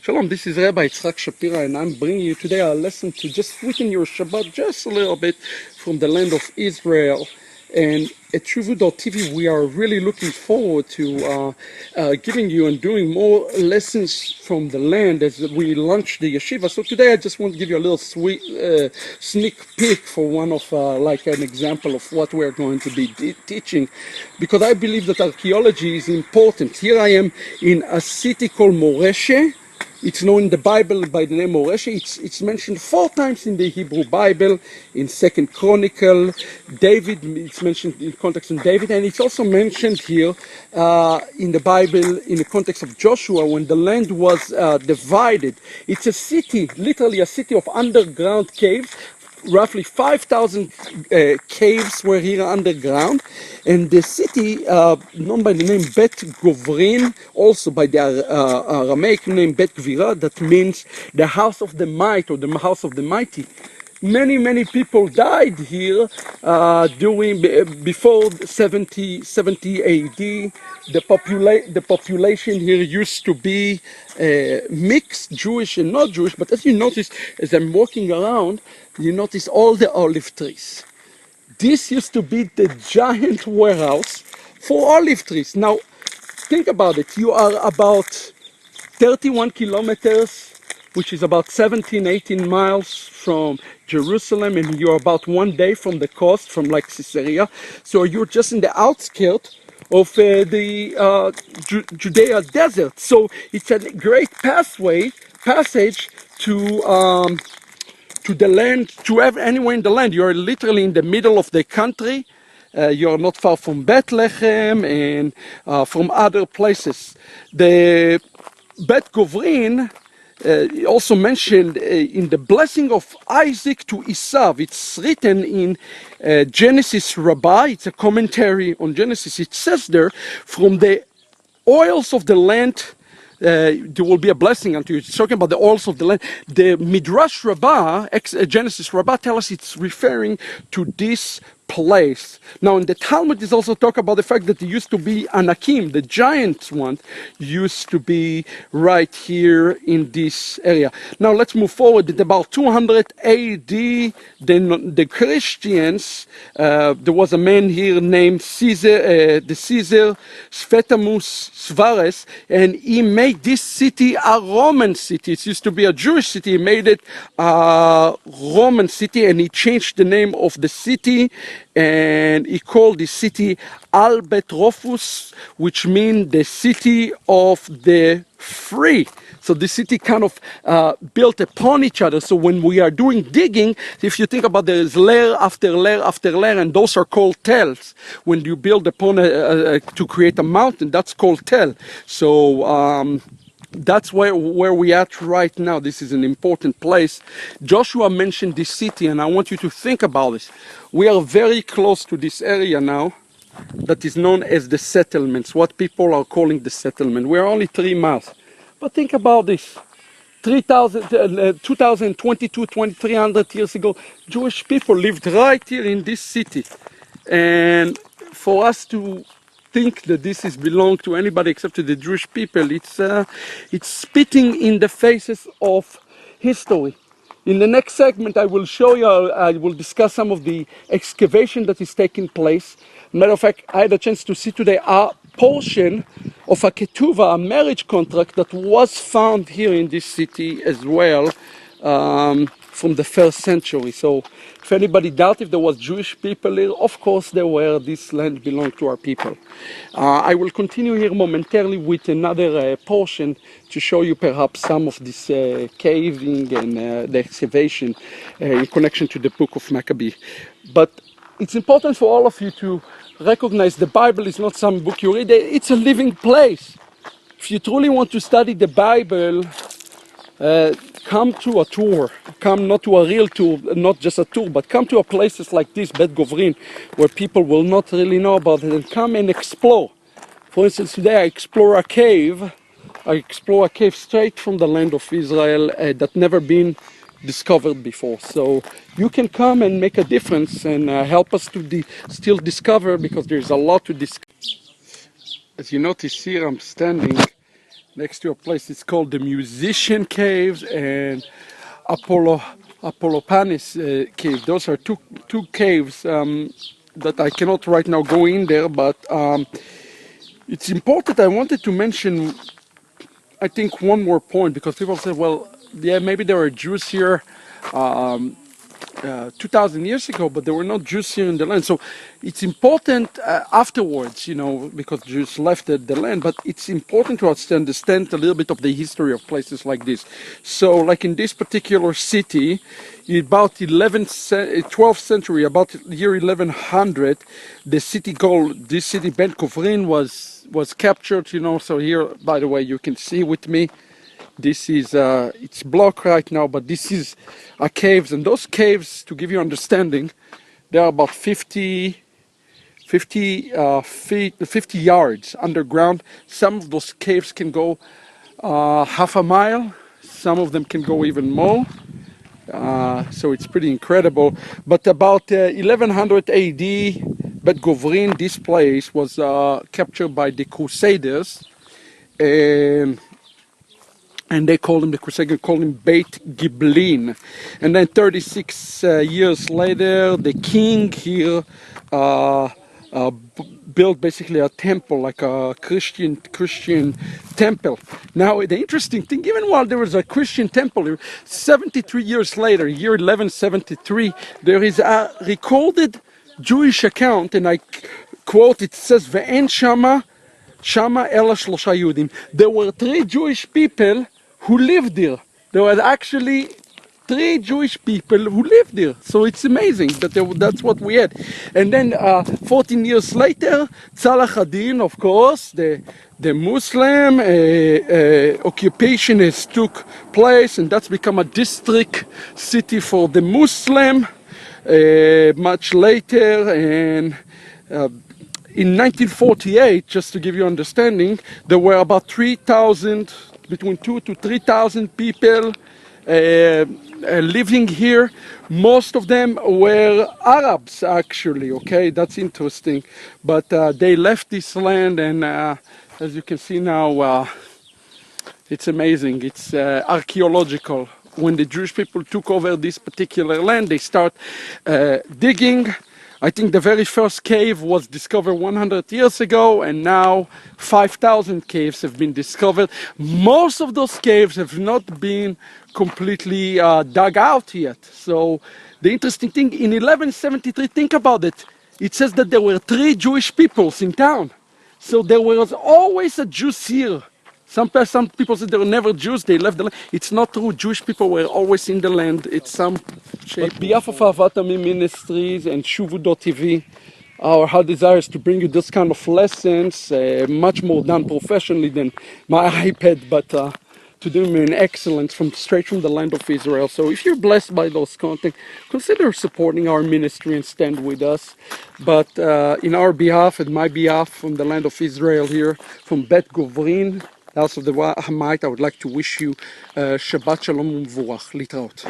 Shalom, this is Rabbi Yitzhak Shapira, and I'm bringing you today a lesson to just sweeten your Shabbat just a little bit from the land of Israel. And at TV, we are really looking forward to giving you and doing more lessons from the land as we launch the yeshiva. So today I just want to give you a little sneak peek for one of like an example of what we're going to be teaching, because I believe that archaeology is important. Here I am in a city called Moreshe. It's known in the Bible by the name Moreshe. It's mentioned 4 times in the Hebrew Bible, in Second Chronicle, David. It's mentioned in context of David, and it's also mentioned here in the Bible in the context of Joshua when the land was divided. It's a city, literally a city of underground caves. Roughly 5,000 caves were here underground, and the city, known by the name Bet Guvrin, also by the Aramaic name Bet Gvira, that means the house of the might or the house of the mighty. Many people died here before 70 AD. The population here used to be mixed, Jewish and not Jewish. But as you notice, as I'm walking around, you notice all the olive trees. This used to be the giant warehouse for olive trees. Now, think about it. You are about 31 kilometers, which is about 18 miles from Jerusalem, and you're about 1 day from the coast, from like Caesarea. So you're just in the outskirts of the Judea desert. So it's a great passage to the land, to anywhere in the land. You're literally in the middle of the country. You're not far from Bethlehem and from other places. The Bet Guvrin also mentioned in the blessing of Isaac to Esav. It's written in Genesis Rabbah. It's a commentary on Genesis. It says there, from the oils of the land, there will be a blessing unto you. It's talking about the oils of the land. The Midrash Rabbah, Genesis Rabbah, tell us it's referring to this place. Now in the Talmud is also talk about the fact that there used to be Anakim, the giant one, used to be right here in this area. Now let's move forward. At about 200 AD, the Christians, there was a man here named Caesar, the Caesar Sphetamus Svares, and he made this city a Roman city. It used to be a Jewish city. He made it a Roman city, and he changed the name of the city, and he called the city Albetrophus, which means the city of the free. So the city kind of built upon each other. So when we are doing digging, if you think about, there is layer after layer after layer, and those are called tells. When you build upon to create a mountain, that's called tell. So that's where we at right now. This is an important place. Joshua mentioned this city, and I want you to think about this. We are very close to this area now that is known as the settlements, what people are calling the settlement. We're only 3 miles. But think about this. 2300 years ago, Jewish people lived right here in this city. And for us to think that this is belong to anybody except to the Jewish people, it's spitting in the faces of history. In the next segment, I will show you, I will discuss some of the excavation that is taking place. Matter of fact, I had a chance to see today a portion of a ketuvah, a marriage contract that was found here in this city as well, from the 1st century. So if anybody doubt if there was Jewish people here, of course there were. This land belonged to our people. I will continue here momentarily with another portion to show you perhaps some of this caving and the excavation in connection to the book of Maccabee. But it's important for all of you to recognize the Bible is not some book you read. It's a living place. If you truly want to study the Bible, come to a tour. Come not to a real tour, not just a tour, but come to a places like this, Bet Guvrin, where people will not really know about it, and come and explore. For instance, today I explore a cave. I explore a cave straight from the land of Israel that never been discovered before. So you can come and make a difference and help us to still discover, because there's a lot to discover. As you notice here, I'm standing next to a place it's called the Musician Caves and Apollo Apollopanis Cave. Those are two caves that I cannot right now go in there, but it's important. I wanted to mention, I think, one more point, because people say, well, yeah, maybe there were Jews here 2,000 years ago, but there were not Jews here in the land. So it's important afterwards, because Jews left the land, but it's important to us to understand a little bit of the history of places like this. So like in this particular city, in about 12th century, about year 1100, this city Biet Guvrin was captured, so here, by the way, you can see with me, this is, it's blocked right now, but this is caves. And those caves, to give you understanding, they are about 50 yards underground. Some of those caves can go half a mile. Some of them can go even more. So it's pretty incredible. But about 1100 AD, Bet Guvrin, this place was captured by the Crusaders. And they called him, the Crusaders called him Beit Giblin. And then 36 years later, the king here built basically a temple, like a Christian temple. Now, the interesting thing, even while there was a Christian temple, 73 years later, year 1173, there is a recorded Jewish account, and I quote, it says, Ve'en shama ela shlosha Yudim. There were 3 Jewish people who lived there. There were actually 3 Jewish people who lived there. So it's amazing that that's what we had. And then 14 years later, Salah ad-Din, of course, the Muslim occupationist took place, and that's become a district city for the Muslim much later. And in 1948, just to give you understanding, there were about 3,000, between 2,000 to 3,000 people living here. Most of them were Arabs, actually. Okay, that's interesting. But they left this land, and as you can see now, it's amazing. It's archaeological. When the Jewish people took over this particular land, they start digging. I think the very first cave was discovered 100 years ago, and now 5,000 caves have been discovered. Most of those caves have not been completely dug out yet. So the interesting thing, in 1173, think about it. It says that there were 3 Jewish peoples in town. So there was always a Jews here. Some people say they were never Jews, they left the land. It's not true. Jewish people were always in the land. It's some shape. On behalf of Ahavat Amim Ministries and Shuvu.tv, our heart desire is to bring you this kind of lessons, much more done professionally than my iPad, but to do them in excellence straight from the land of Israel. So if you're blessed by those content, consider supporting our ministry and stand with us. But in our behalf and my behalf, from the land of Israel here, from Bet Guvrin, house of the Hamite, I would like to wish you Shabbat Shalom U'Mvurach. Litraot.